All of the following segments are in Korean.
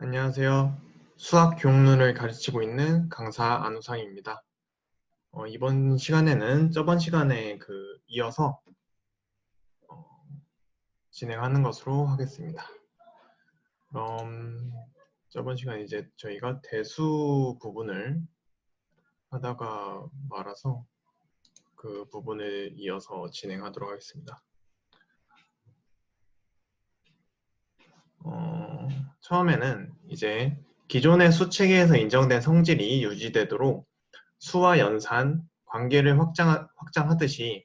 안녕하세요. 수학 교육론을 가르치고 있는 강사 안우상입니다. 이번 시간에는 저번 시간에 이어서 어, 진행하는 것으로 하겠습니다. 그럼 저번 시간에 이제 저희가 대수 부분을 하다가 말아서 그 부분을 이어서 진행하도록 하겠습니다. 처음에는 이제 기존의 수체계에서 인정된 성질이 유지되도록 수와 연산, 관계를 확장하듯이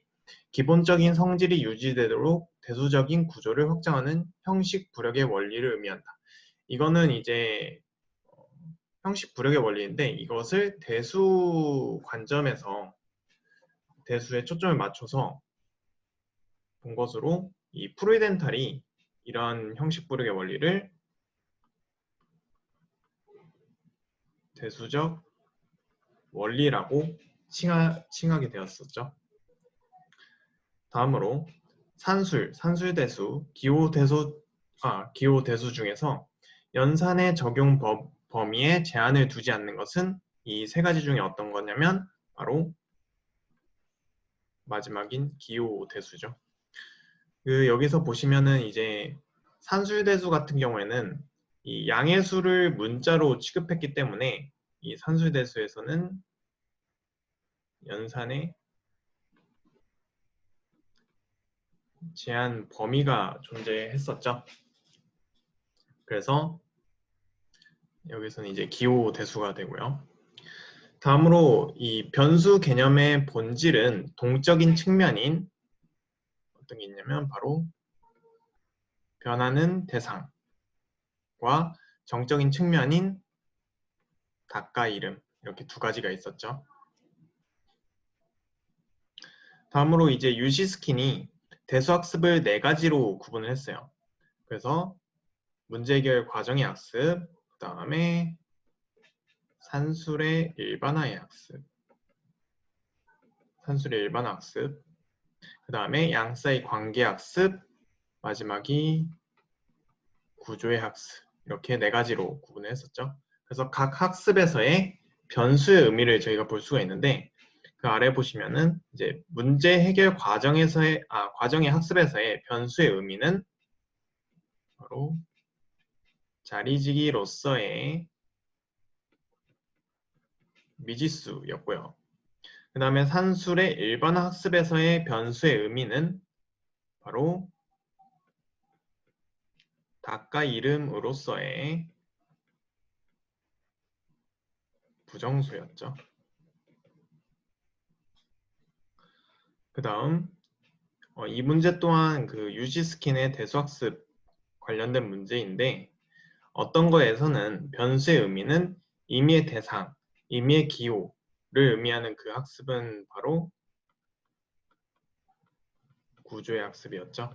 기본적인 성질이 유지되도록 대수적인 구조를 확장하는 형식 부력의 원리를 의미한다. 이거는 이제 형식 부력의 원리인데 이것을 대수 관점에서 대수에 초점을 맞춰서 본 것으로 이 프루이덴탈이 이러한 형식 부력의 원리를 대수적 원리라고 칭하게 되었었죠. 다음으로 산술대수, 기호대수 중에서 연산의 적용 범위에 제한을 두지 않는 것은 이 세 가지 중에 어떤 거냐면 바로 마지막인 기호대수죠. 여기서 보시면은 이제 산술대수 같은 경우에는 이 양의 수를 문자로 취급했기 때문에 이 산술대수에서는 연산의 제한 범위가 존재했었죠. 그래서 여기서는 이제 기호 대수가 되고요. 다음으로 이 변수 개념의 본질은 동적인 측면인 어떤 게 있냐면 바로 변하는 대상과 정적인 측면인 닭과 이름 이렇게 두 가지가 있었죠. 다음으로 이제 유시스킨이 대수학습을 네 가지로 구분을 했어요. 그래서 문제 해결 과정의 학습, 그 다음에 산술의 일반화의 학습, 그 다음에 양사의 관계 학습, 마지막이 구조의 학습 이렇게 네 가지로 구분을 했었죠. 그래서 각 학습에서의 변수의 의미를 저희가 볼 수가 있는데 그 아래 보시면은 이제 문제 해결 과정의 학습에서의 변수의 의미는 바로 자리지기로서의 미지수였고요. 그 다음에 산술의 일반 학습에서의 변수의 의미는 바로 닭과 이름으로서의 부정수였죠. 그 다음 이 문제 또한 그 유시스킨의 대수학습 관련된 문제인데 어떤 거에서는 변수의 의미는 임의의 대상, 임의의 기호를 의미하는 그 학습은 바로 구조의 학습이었죠.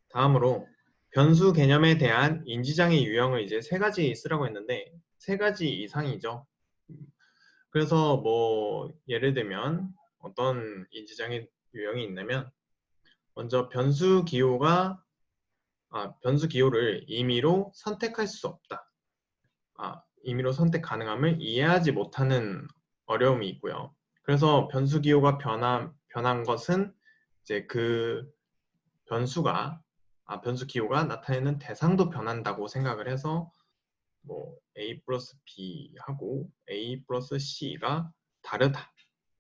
다음으로 변수 개념에 대한 인지장의 유형을 이제 세 가지 쓰라고 했는데 세 가지 이상이죠. 그래서 뭐 예를 들면 어떤 인지장의 유형이 있냐면 먼저 변수 기호를 임의로 선택할 수 없다. 임의로 선택 가능함을 이해하지 못하는 어려움이 있고요. 그래서 변수 기호가 변한 것은 이제 그 변수 기호가 나타내는 대상도 변한다고 생각을 해서 뭐 A 플러스 B하고 A 플러스 C가 다르다.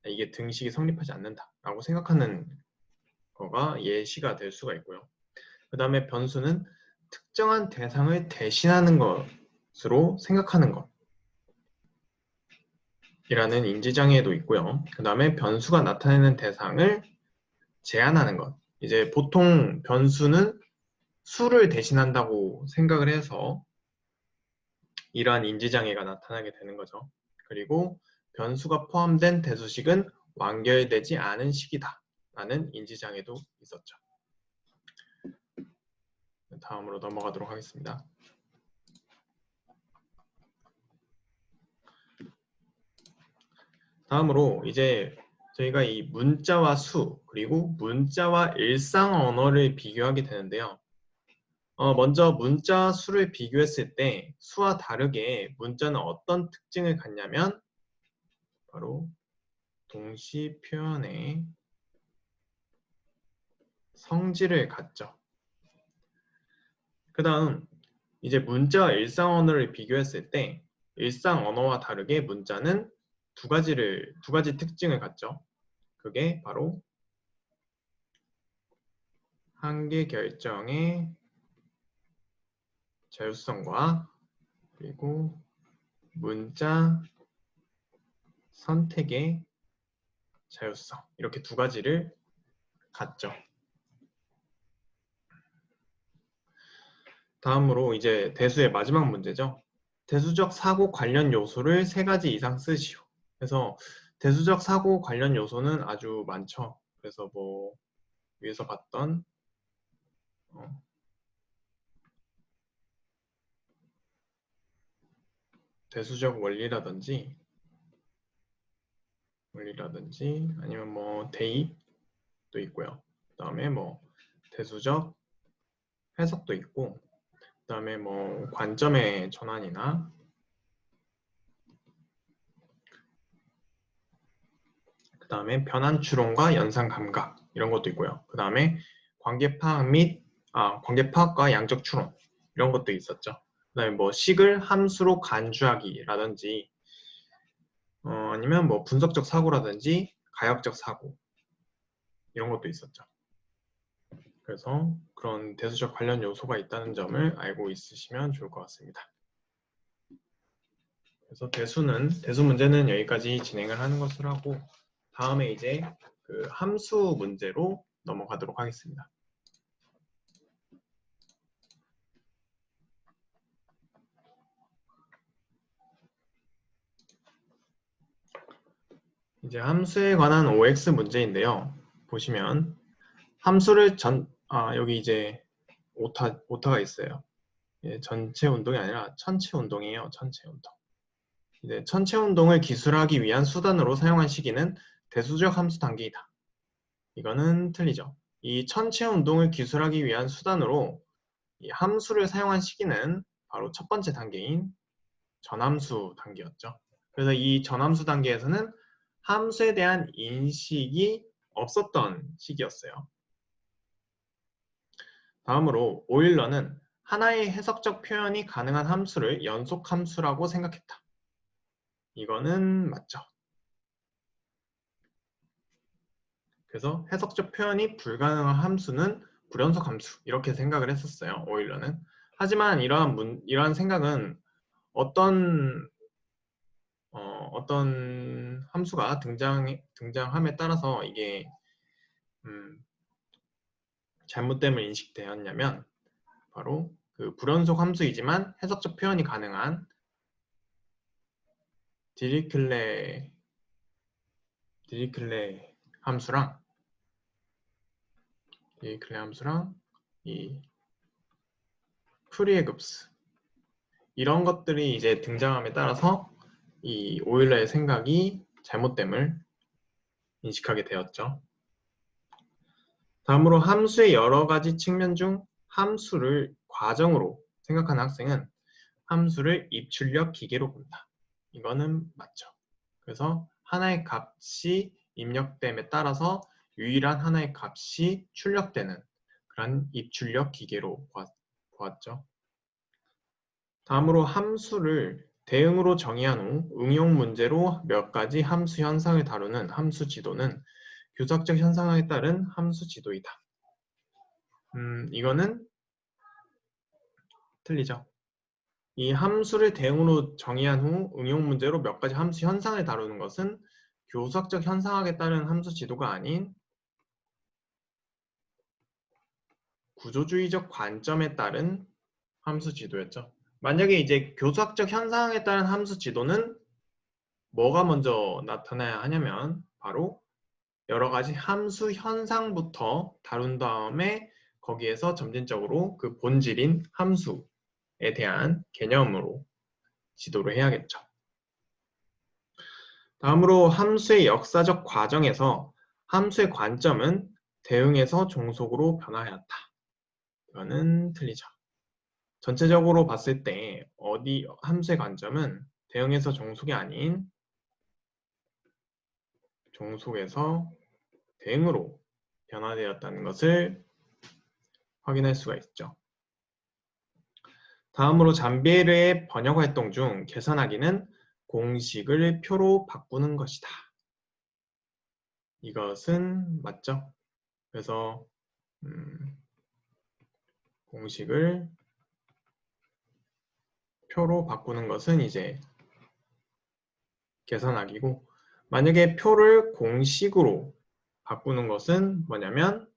이게 등식이 성립하지 않는다라고 생각하는 거가 예시가 될 수가 있고요. 그 다음에 변수는 특정한 대상을 대신하는 것으로 생각하는 것이라는 인지장애도 있고요. 그 다음에 변수가 나타내는 대상을 제한하는 것. 이제 보통 변수는 수를 대신한다고 생각을 해서 이러한 인지장애가 나타나게 되는 거죠. 그리고 변수가 포함된 대수식은 완결되지 않은 식이다 라는 인지장애도 있었죠. 다음으로 넘어가도록 하겠습니다. 다음으로 이제 저희가 이 문자와 수 그리고 문자와 일상 언어를 비교하게 되는데요. 먼저 문자 수를 비교했을 때 수와 다르게 문자는 어떤 특징을 갖냐면 바로 동시 표현의 성질을 갖죠. 그 다음 이제 문자와 일상 언어를 비교했을 때 일상 언어와 다르게 문자는 두 가지 특징을 갖죠. 그게 바로 한계 결정의 자율성과 그리고 문자 선택의 자율성, 이렇게 두 가지를 갖죠. 다음으로 이제 대수의 마지막 문제죠. 대수적 사고 관련 요소를 3가지 이상 쓰시오. 그래서 대수적 사고 관련 요소는 아주 많죠. 그래서 뭐 위에서 봤던 대수적 원리라든지 아니면 뭐 대입도 있고요. 그 다음에 뭐 대수적 해석도 있고, 그 다음에 뭐 관점의 전환이나 그 다음에 변환 추론과 연산 감각 이런 것도 있고요. 그 다음에 관계 파악과 양적 추론 이런 것도 있었죠. 그 다음에 뭐 식을 함수로 간주하기라든지 아니면 뭐 분석적 사고라든지 가역적 사고 이런 것도 있었죠. 그래서 그런 대수적 관련 요소가 있다는 점을 알고 있으시면 좋을 것 같습니다. 그래서 대수 문제는 여기까지 진행을 하는 것으로 하고, 다음에 이제 그 함수 문제로 넘어가도록 하겠습니다. 이제 함수에 관한 OX 문제인데요. 보시면 함수를 여기 이제 오타가 있어요. 전체 운동이 아니라 천체 운동이에요. 천체 운동. 이제 천체 운동을 기술하기 위한 수단으로 사용한 시기는 대수적 함수 단계이다. 이거는 틀리죠. 이 천체 운동을 기술하기 위한 수단으로 이 함수를 사용한 시기는 바로 첫 번째 단계인 전함수 단계였죠. 그래서 이 전함수 단계에서는 함수에 대한 인식이 없었던 시기였어요. 다음으로 오일러는 하나의 해석적 표현이 가능한 함수를 연속함수라고 생각했다. 이거는 맞죠. 그래서 해석적 표현이 불가능한 함수는 불연속 함수 이렇게 생각을 했었어요. 오일러는. 하지만 이러한 생각은 어떤 함수가 등장함에 따라서 이게 잘못됨을 인식되었냐면 바로 그 불연속 함수이지만 해석적 표현이 가능한 디리클레 함수랑 이 푸리에 급수 이런 것들이 이제 등장함에 따라서 이 오일러의 생각이 잘못됨을 인식하게 되었죠. 다음으로 함수의 여러 가지 측면 중 함수를 과정으로 생각하는 학생은 함수를 입출력 기계로 본다. 이거는 맞죠. 그래서 하나의 값이 입력됨에 따라서 유일한 하나의 값이 출력되는 그런 입출력 기계로 보았죠. 다음으로 함수를 대응으로 정의한 후 응용 문제로 몇 가지 함수 현상을 다루는 함수 지도는 교사학적 현상에 따른 함수 지도이다. 이거는 틀리죠. 이 함수를 대응으로 정의한 후 응용 문제로 몇 가지 함수 현상을 다루는 것은 교수학적 현상학에 따른 함수 지도가 아닌 구조주의적 관점에 따른 함수 지도였죠. 만약에 이제 교수학적 현상에 따른 함수 지도는 뭐가 먼저 나타나야 하냐면 바로 여러 가지 함수 현상부터 다룬 다음에 거기에서 점진적으로 그 본질인 함수에 대한 개념으로 지도를 해야겠죠. 다음으로 함수의 역사적 과정에서 함수의 관점은 대응에서 종속으로 변화하였다. 이거는 틀리죠. 전체적으로 봤을 때 어디 함수의 관점은 대응에서 종속이 아닌 종속에서 대응으로 변화되었다는 것을 확인할 수가 있죠. 다음으로 잠비에르의 번역 활동 중 계산하기는 공식을 표로 바꾸는 것이다. 이것은 맞죠? 그래서 공식을 표로 바꾸는 것은 이제 계산하기고, 만약에 표를 공식으로 바꾸는 것은 뭐냐면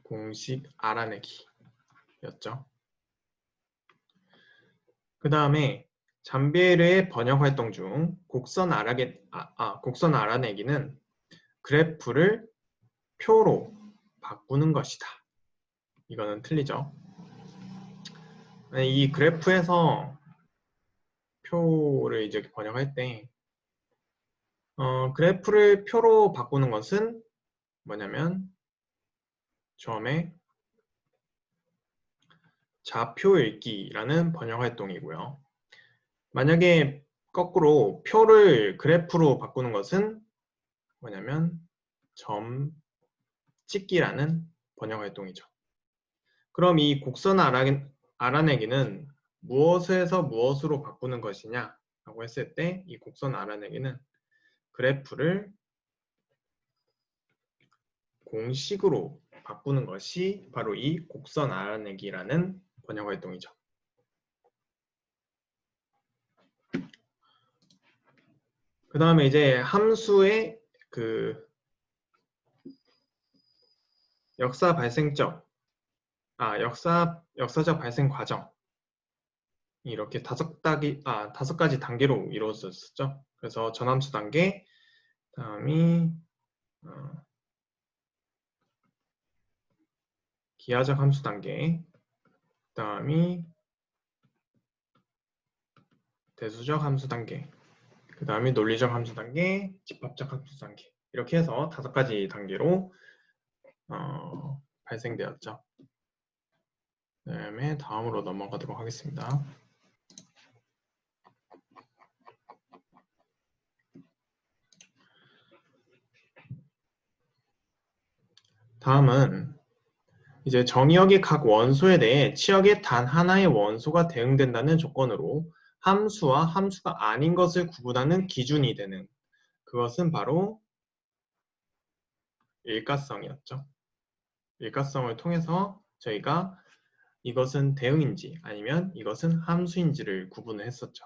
공식 알아내기였죠. 그 다음에 잠비에르의 번역 활동 중 곡선 알아내기는 그래프를 표로 바꾸는 것이다. 이거는 틀리죠. 이 그래프에서 표를 이제 번역할 때 그래프를 표로 바꾸는 것은 뭐냐면 처음에 좌표 읽기라는 번역 활동이고요. 만약에 거꾸로 표를 그래프로 바꾸는 것은 뭐냐면 점 찍기라는 번역 활동이죠. 그럼 이 곡선 알아내기는 무엇에서 무엇으로 바꾸는 것이냐 라고 했을 때 이 곡선 알아내기는 그래프를 공식으로 바꾸는 것이 바로 이 곡선 알아내기라는 번역 활동이죠. 그 다음에 이제 함수의 그 역사적 발생 과정 이렇게 다섯 가지 단계로 이루어졌었죠. 그래서 전함수 단계, 다음이 기하적 함수 단계, 다음이 대수적 함수 단계, 그 다음이 논리적 함수 단계, 집합적 함수 단계, 이렇게 해서 5가지 단계로 발생되었죠. 그 다음에 다음으로 넘어가도록 하겠습니다. 다음은 이제 정의역의 각 원소에 대해 치역의 단 하나의 원소가 대응된다는 조건으로 함수와 함수가 아닌 것을 구분하는 기준이 되는, 그것은 바로 일가성이었죠. 일가성을 통해서 저희가 이것은 대응인지 아니면 이것은 함수인지를 구분을 했었죠.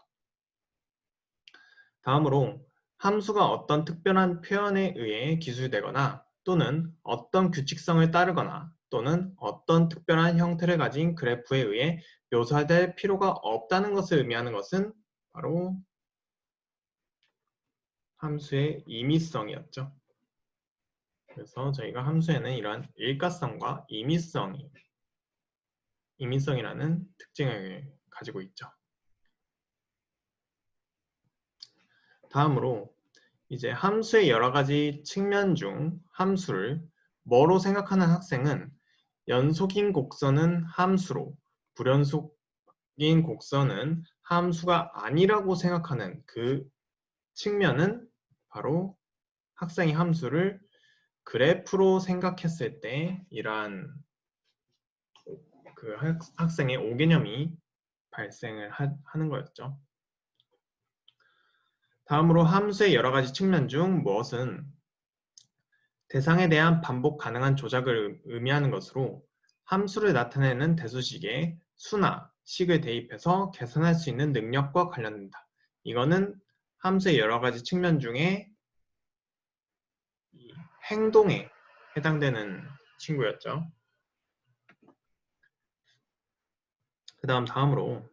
다음으로 함수가 어떤 특별한 표현에 의해 기술되거나 또는 어떤 규칙성을 따르거나 또는 어떤 특별한 형태를 가진 그래프에 의해 묘사될 필요가 없다는 것을 의미하는 것은 바로 함수의 임의성이었죠. 그래서 저희가 함수에는 이러한 일가성과 임의성이라는 특징을 가지고 있죠. 다음으로 이제 함수의 여러 가지 측면 중 함수를 뭐로 생각하는 학생은 연속인 곡선은 함수로, 불연속인 곡선은 함수가 아니라고 생각하는 그 측면은 바로 학생이 함수를 그래프로 생각했을 때 이러한 그 학생의 오개념이 발생을 하는 거였죠. 다음으로 함수의 여러 가지 측면 중 무엇은 대상에 대한 반복 가능한 조작을 의미하는 것으로 함수를 나타내는 대수식에 수나 식을 대입해서 계산할 수 있는 능력과 관련된다. 이거는 함수의 여러 가지 측면 중에 행동에 해당되는 친구였죠. 다음으로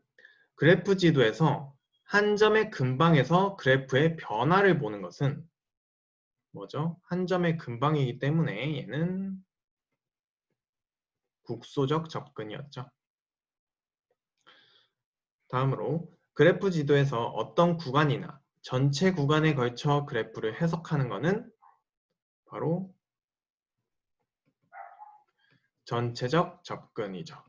그래프 지도에서 한 점의 근방에서 그래프의 변화를 보는 것은 뭐죠? 한 점의 근방이기 때문에 얘는 국소적 접근이었죠. 다음으로 그래프 지도에서 어떤 구간이나 전체 구간에 걸쳐 그래프를 해석하는 것은 바로 전체적 접근이죠.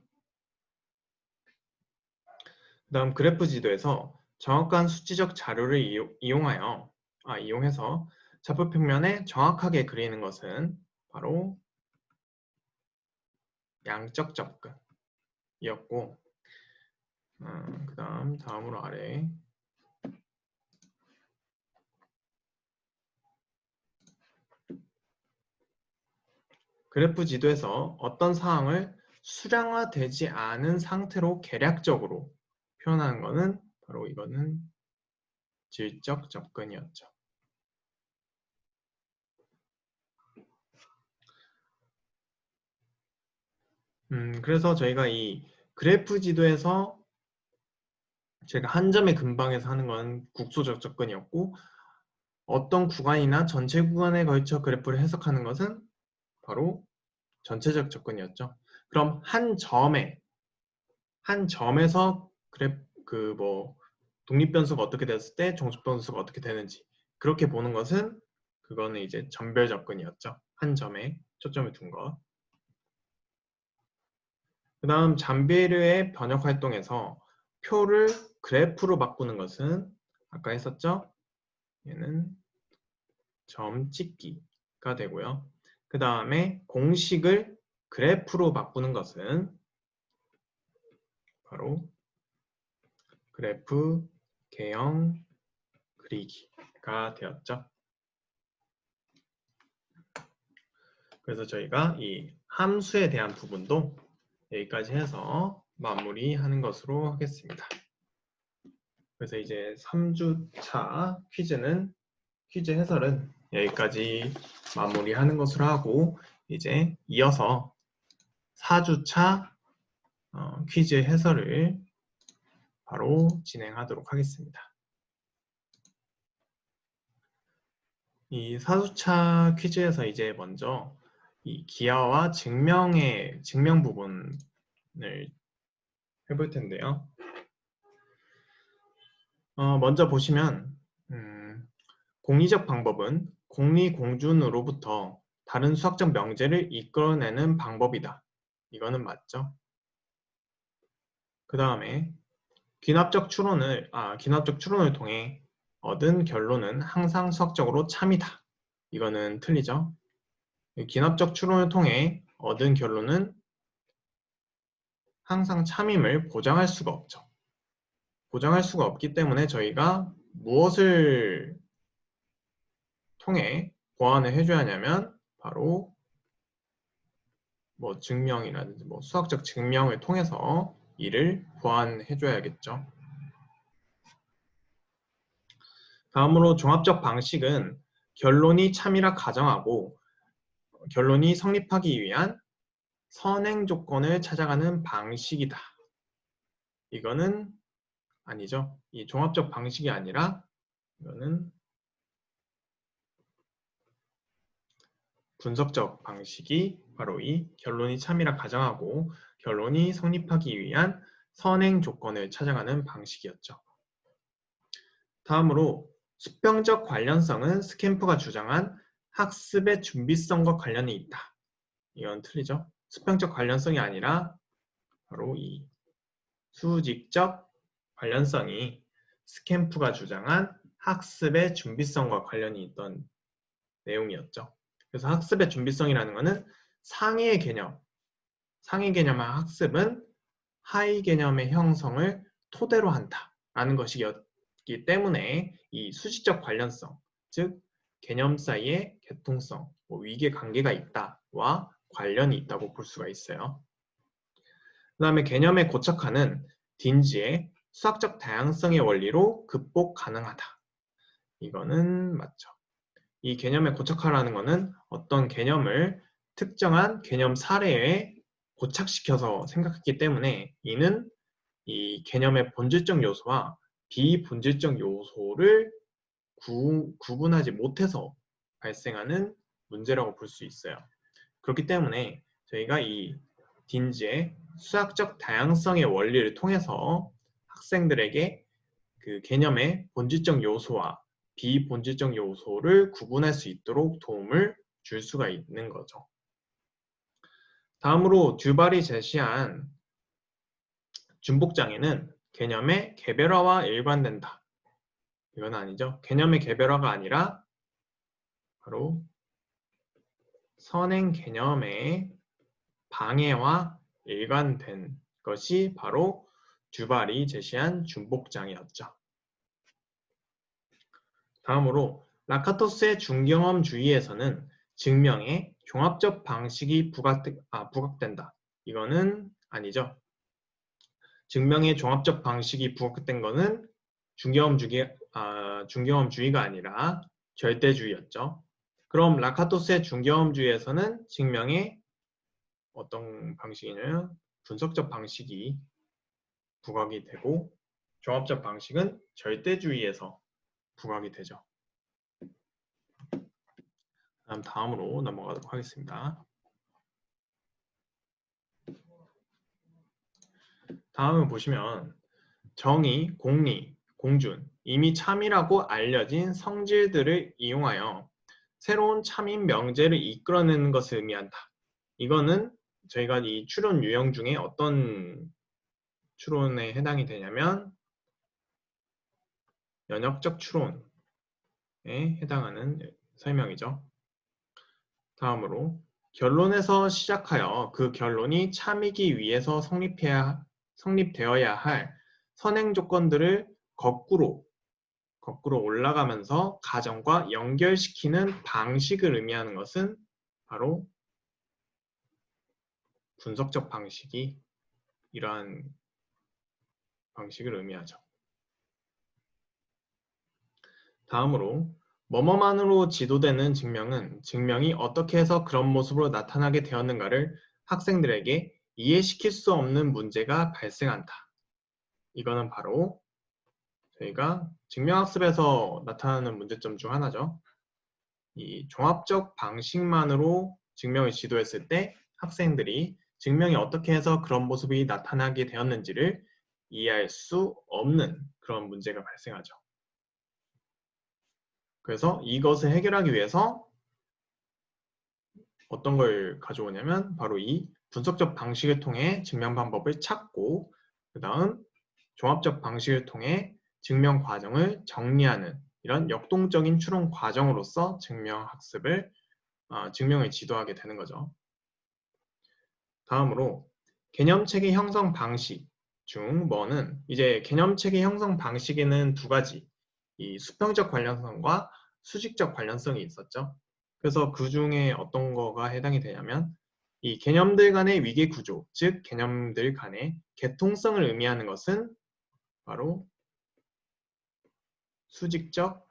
그 다음 그래프 지도에서 정확한 수치적 자료를 이용해서 좌표 평면에 정확하게 그리는 것은 바로 양적 접근이었고, 그 다음으로 아래 그래프 지도에서 어떤 사항을 수량화되지 않은 상태로 계략적으로 표현하는 것은 바로 이거는 질적 접근이었죠. 그래서 저희가 이 그래프 지도에서 제가 한 점의 근방에서 하는 건 국소적 접근이었고, 어떤 구간이나 전체 구간에 걸쳐 그래프를 해석하는 것은 바로 전체적 접근이었죠. 그럼 한 점에서 독립변수가 어떻게 됐을 때 종속변수가 어떻게 되는지 그렇게 보는 것은 그거는 이제 점별 접근이었죠. 한 점에 초점을 둔 것. 그 다음 잠베르의 번역 활동에서 표를 그래프로 바꾸는 것은 아까 했었죠? 얘는 점 찍기가 되고요. 그 다음에 공식을 그래프로 바꾸는 것은 바로 그래프 개형 그리기가 되었죠. 그래서 저희가 이 함수에 대한 부분도 여기까지 해서 마무리하는 것으로 하겠습니다. 그래서 이제 3주차 퀴즈 해설은 여기까지 마무리하는 것으로 하고, 이제 이어서 4주차 퀴즈 해설을 바로 진행하도록 하겠습니다. 이 4주차 퀴즈에서 이제 먼저 이 기하와 증명 부분을 해볼 텐데요. 먼저 보시면 공리적 방법은 공리공준으로부터 다른 수학적 명제를 이끌어내는 방법이다. 이거는 맞죠? 그 다음에 귀납적 추론을 통해 얻은 결론은 항상 수학적으로 참이다. 이거는 틀리죠? 귀납적 추론을 통해 얻은 결론은 항상 참임을 보장할 수가 없죠. 보장할 수가 없기 때문에 저희가 무엇을 통해 보완을 해줘야 하냐면 바로 증명이라든지 수학적 증명을 통해서 이를 보완해줘야겠죠. 다음으로 종합적 방식은 결론이 참이라 가정하고 결론이 성립하기 위한 선행 조건을 찾아가는 방식이다. 이거는 아니죠. 이 종합적 방식이 아니라 이거는 분석적 방식이 바로 이 결론이 참이라 가정하고 결론이 성립하기 위한 선행 조건을 찾아가는 방식이었죠. 다음으로 수평적 관련성은 스캠프가 주장한 학습의 준비성과 관련이 있다. 이건 틀리죠. 수평적 관련성이 아니라 바로 이 수직적 관련성이 스캠프가 주장한 학습의 준비성과 관련이 있던 내용이었죠. 그래서 학습의 준비성이라는 것은 상위 개념의 학습은 하위 개념의 형성을 토대로 한다라는 것이었기 때문에 이 수직적 관련성, 즉 개념 사이에 개통성, 위계 관계가 있다와 관련이 있다고 볼 수가 있어요. 그 다음에 개념의 고착화는 딘지의 수학적 다양성의 원리로 극복 가능하다. 이거는 맞죠. 이 개념의 고착화라는 것은 어떤 개념을 특정한 개념 사례에 고착시켜서 생각했기 때문에 이는 이 개념의 본질적 요소와 비본질적 요소를 구분하지 못해서 발생하는 문제라고 볼 수 있어요. 그렇기 때문에 저희가 이 딘지의 수학적 다양성의 원리를 통해서 학생들에게 그 개념의 본질적 요소와 비본질적 요소를 구분할 수 있도록 도움을 줄 수가 있는 거죠. 다음으로 듀발이 제시한 준복장애는 개념의 개별화와 일관된다. 이건 아니죠. 개념의 개별화가 아니라 바로 선행 개념의 방해와 일관된 것이 바로 듀발이 제시한 준복장애였죠. 다음으로 라카토스의 중경험주의에서는 증명의 종합적 방식이 부각된다. 이거는 아니죠. 증명의 종합적 방식이 부각된 것은 중경험주의가 아니라 절대주의였죠. 그럼 라카토스의 중경험주의에서는 증명의 어떤 방식이냐면 분석적 방식이 부각이 되고 종합적 방식은 절대주의에서 부각이 되죠. 다음으로 넘어가도록 하겠습니다. 다음을 보시면 정의, 공리, 공준, 이미 참이라고 알려진 성질들을 이용하여 새로운 참인 명제를 이끌어내는 것을 의미한다. 이거는 저희가 이 추론 유형 중에 어떤 추론에 해당이 되냐면 연역적 추론에 해당하는 설명이죠. 다음으로 결론에서 시작하여 그 결론이 참이기 위해서 성립되어야 할 선행 조건들을 거꾸로 올라가면서 가정과 연결시키는 방식을 의미하는 것은 바로 분석적 방식이 이러한 방식을 의미하죠. 다음으로 뭐뭐만으로 지도되는 증명은 증명이 어떻게 해서 그런 모습으로 나타나게 되었는가를 학생들에게 이해시킬 수 없는 문제가 발생한다. 이거는 바로 저희가 증명학습에서 나타나는 문제점 중 하나죠. 이 종합적 방식만으로 증명을 지도했을 때 학생들이 증명이 어떻게 해서 그런 모습이 나타나게 되었는지를 이해할 수 없는 그런 문제가 발생하죠. 그래서 이것을 해결하기 위해서 어떤 걸 가져오냐면 바로 이 분석적 방식을 통해 증명 방법을 찾고 그 다음 종합적 방식을 통해 증명 과정을 정리하는 이런 역동적인 추론 과정으로서 증명을 지도하게 되는 거죠. 다음으로 개념체계 형성 방식 중 뭐는 이제 개념체계 형성 방식에는 두 가지 이 수평적 관련성과 수직적 관련성이 있었죠. 그래서 그 중에 어떤 거가 해당이 되냐면 이 개념들 간의 위계 구조, 즉 개념들 간의 개통성을 의미하는 것은 바로 수직적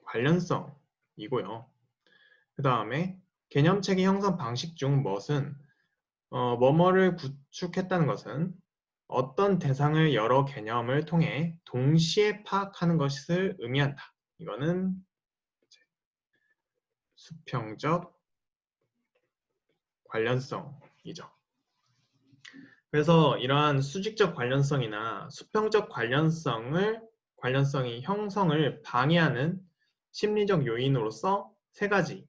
관련성이고요. 그 다음에 개념체계 형성 방식 중 무엇은 뭐뭐를 구축했다는 것은 어떤 대상을 여러 개념을 통해 동시에 파악하는 것을 의미한다. 이거는 수평적 관련성이죠. 그래서 이러한 수직적 관련성이나 수평적 관련성이 형성을 방해하는 심리적 요인으로서 세 가지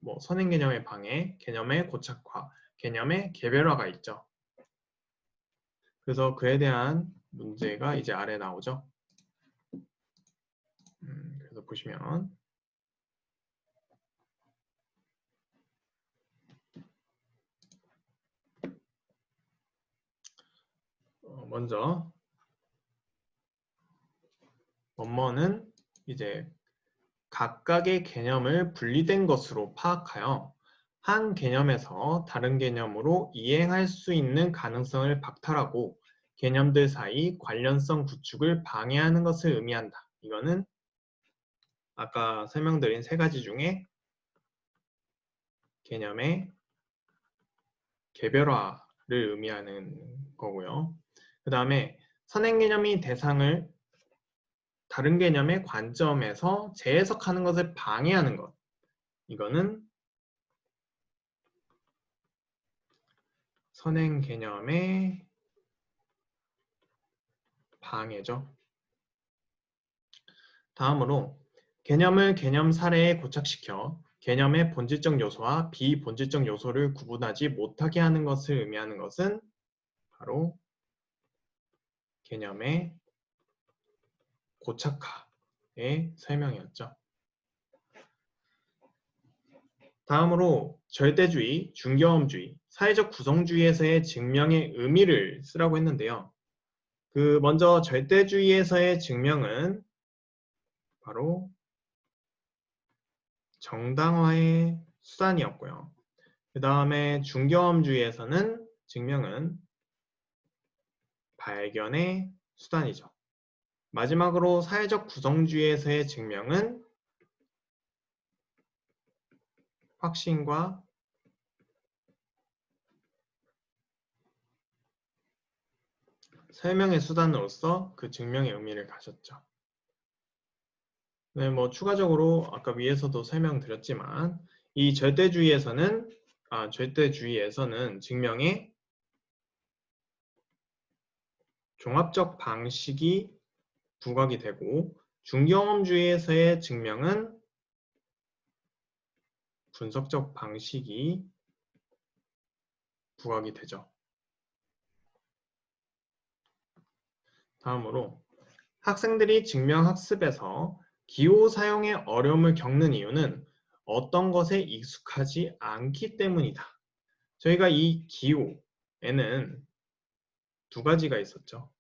뭐 선행 개념의 방해, 개념의 고착화, 개념의 개별화가 있죠. 그래서 그에 대한 문제가 이제 아래 나오죠. 그래서 보시면 먼저 뭐뭐는 이제 각각의 개념을 분리된 것으로 파악하여 한 개념에서 다른 개념으로 이행할 수 있는 가능성을 박탈하고 개념들 사이 관련성 구축을 방해하는 것을 의미한다. 이거는 아까 설명드린 세 가지 중에 개념의 개별화를 의미하는 거고요. 그 다음에 선행 개념이 대상을 다른 개념의 관점에서 재해석하는 것을 방해하는 것. 이거는 선행 개념의 방해죠. 다음으로 개념을 개념 사례에 고착시켜 개념의 본질적 요소와 비본질적 요소를 구분하지 못하게 하는 것을 의미하는 것은 바로 개념의 고착화의 설명이었죠. 다음으로 절대주의, 중경험주의, 사회적 구성주의에서의 증명의 의미를 쓰라고 했는데요. 먼저 절대주의에서의 증명은 바로 정당화의 수단이었고요. 그 다음에 중경험주의에서는 증명은 발견의 수단이죠. 마지막으로 사회적 구성주의에서의 증명은 확신과 설명의 수단으로서 그 증명의 의미를 가졌죠. 네, 추가적으로 아까 위에서도 설명드렸지만 이 절대주의에서는 증명의 종합적 방식이 부각이 되고 중경험주의에서의 증명은 분석적 방식이 부각이 되죠. 다음으로 학생들이 증명학습에서 기호 사용의 어려움을 겪는 이유는 어떤 것에 익숙하지 않기 때문이다. 저희가 이 기호에는 두 가지가 있었죠.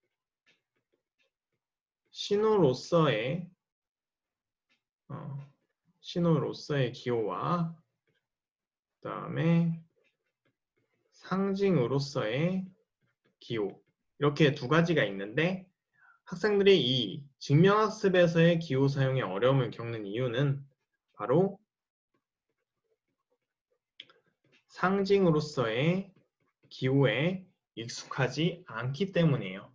신호로서의 기호와 그 다음에 상징으로서의 기호, 이렇게 두 가지가 있는데 학생들이 이 증명학습에서의 기호 사용에 어려움을 겪는 이유는 바로 상징으로서의 기호에 익숙하지 않기 때문이에요.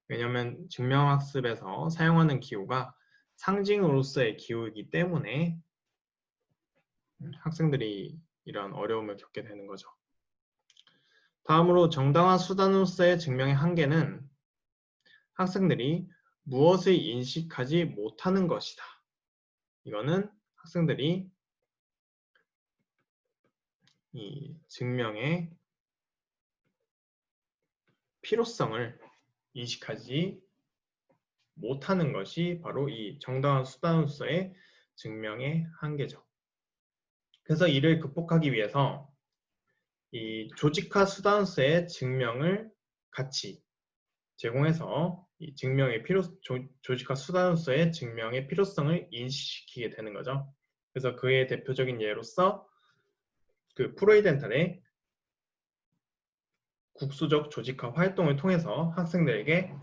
왜냐하면 증명학습에서 사용하는 기호가 상징으로서의 기호이기 때문에 학생들이 이런 어려움을 겪게 되는 거죠. 다음으로 정당한 수단으로서의 증명의 한계는 학생들이 무엇을 인식하지 못하는 것이다. 이거는 학생들이 이 증명의 필요성을 인식하지 못하는 것이 바로 이 정당한 수단으로서의 증명의 한계죠. 그래서 이를 극복하기 위해서 이 조직화 수단으로서의 증명을 같이 제공해서 이 조직화 수단으로서의 증명의 필요성을 인식시키게 되는 거죠. 그래서 그의 대표적인 예로서 프로이덴탈의 국수적 조직화 활동을 통해서 학생들에게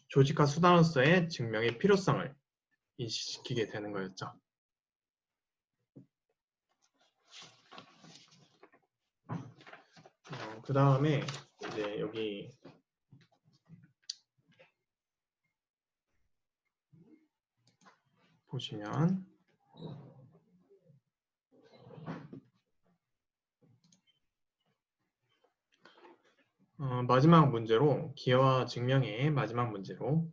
조직화 수단으로서의 증명의 필요성을 인식시키게 되는 거였죠. 그 다음에 이제 여기 보시면 마지막 문제로 기여와 증명의 마지막 문제로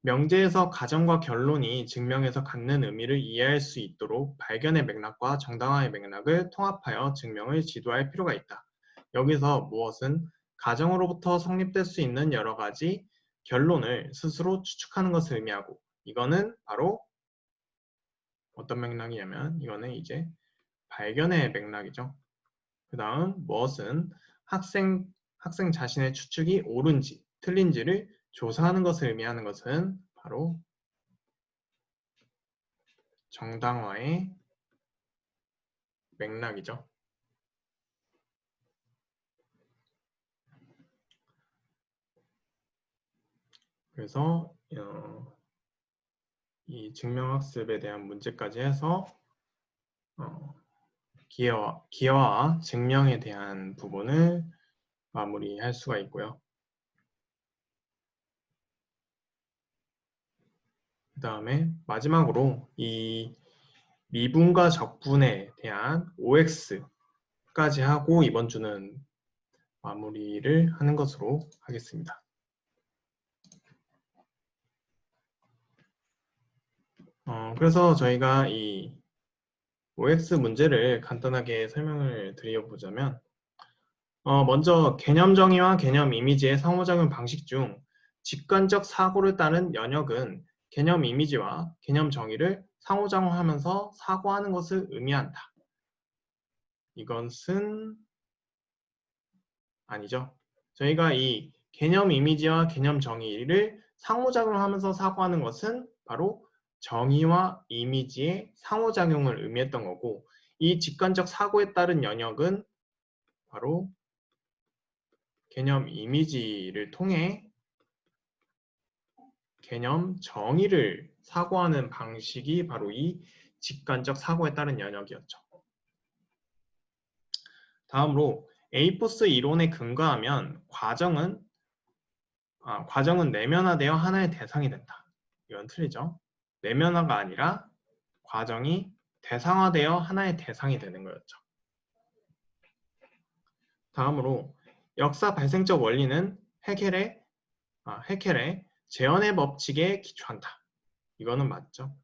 명제에서 가정과 결론이 증명에서 갖는 의미를 이해할 수 있도록 발견의 맥락과 정당화의 맥락을 통합하여 증명을 지도할 필요가 있다. 여기서 무엇은 가정으로부터 성립될 수 있는 여러 가지 결론을 스스로 추측하는 것을 의미하고 이거는 바로 어떤 맥락이냐면 이거는 이제 발견의 맥락이죠. 그 다음 무엇은 학생 자신의 추측이 옳은지 틀린지를 조사하는 것을 의미하는 것은 바로 정당화의 맥락이죠. 그래서 이 증명학습에 대한 문제까지 해서 기여와 증명에 대한 부분을 마무리할 수가 있고요. 그 다음에 마지막으로 이 미분과 적분에 대한 OX까지 하고 이번 주는 마무리를 하는 것으로 하겠습니다. 그래서 저희가 이 OX 문제를 간단하게 설명을 드려보자면 먼저 개념 정의와 개념 이미지의 상호작용 방식 중 직관적 사고를 따른 연역은 개념 이미지와 개념 정의를 상호작용하면서 사고하는 것을 의미한다. 이것은 아니죠. 저희가 이 개념 이미지와 개념 정의를 상호작용하면서 사고하는 것은 바로 정의와 이미지의 상호작용을 의미했던 거고, 이 직관적 사고에 따른 연역은 바로 개념 이미지를 통해 개념 정의를 사고하는 방식이 바로 이 직관적 사고에 따른 연역이었죠. 다음으로 에이포스 이론에 근거하면 과정은 내면화되어 하나의 대상이 된다. 이건 틀리죠. 내면화가 아니라 과정이 대상화되어 하나의 대상이 되는 거였죠. 다음으로 역사 발생적 원리는 해켈의 재현의 법칙에 기초한다. 이거는 맞죠.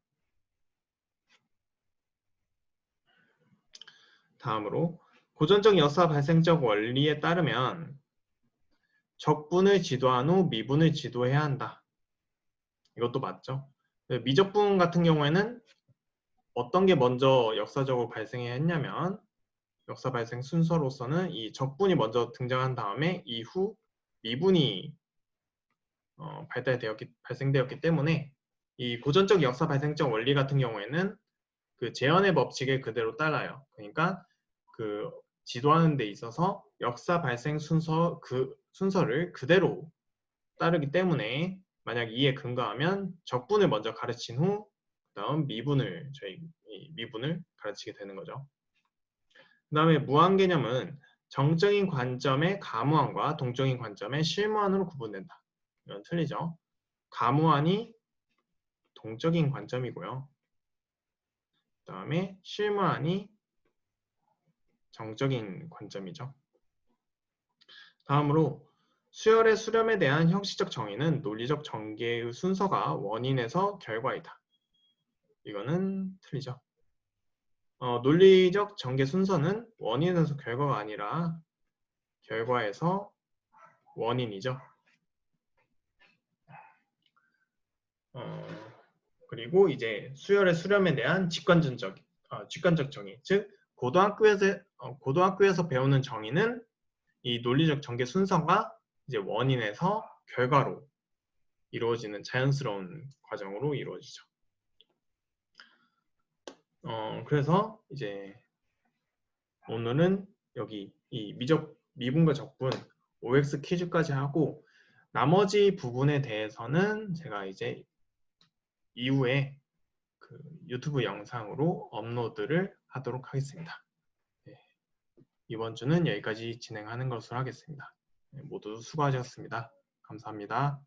다음으로 고전적 역사 발생적 원리에 따르면 적분을 지도한 후 미분을 지도해야 한다. 이것도 맞죠. 미적분 같은 경우에는 어떤 게 먼저 역사적으로 발생해야 했냐면 역사 발생 순서로서는 이 적분이 먼저 등장한 다음에 이후 미분이 발생되었기 때문에 이 고전적 역사 발생적 원리 같은 경우에는 그 재현의 법칙을 그대로 따라요. 그러니까 그 지도하는 데 있어서 역사 발생 순서를 그대로 따르기 때문에 만약 이에 근거하면 적분을 먼저 가르친 후 그다음 미분을 가르치게 되는 거죠. 그 다음에 무한 개념은 정적인 관점의 가무한과 동적인 관점의 실무한으로 구분된다. 이건 틀리죠. 가무한이 동적인 관점이고요. 그 다음에 실무한이 정적인 관점이죠. 다음으로 수열의 수렴에 대한 형식적 정의는 논리적 전개의 순서가 원인에서 결과이다. 이거는 틀리죠. 논리적 전개 순서는 원인에서 결과가 아니라 결과에서 원인이죠. 그리고 이제 수열의 수렴에 대한 직관적 정의, 즉 고등학교에서 배우는 정의는 이 논리적 전개 순서가 이제 원인에서 결과로 이루어지는 자연스러운 과정으로 이루어지죠. 그래서 이제 오늘은 여기 이 미분과 적분 OX 퀴즈까지 하고 나머지 부분에 대해서는 제가 이제 이후에 그 유튜브 영상으로 업로드를 하도록 하겠습니다. 네, 이번 주는 여기까지 진행하는 것으로 하겠습니다. 네, 모두 수고하셨습니다. 감사합니다.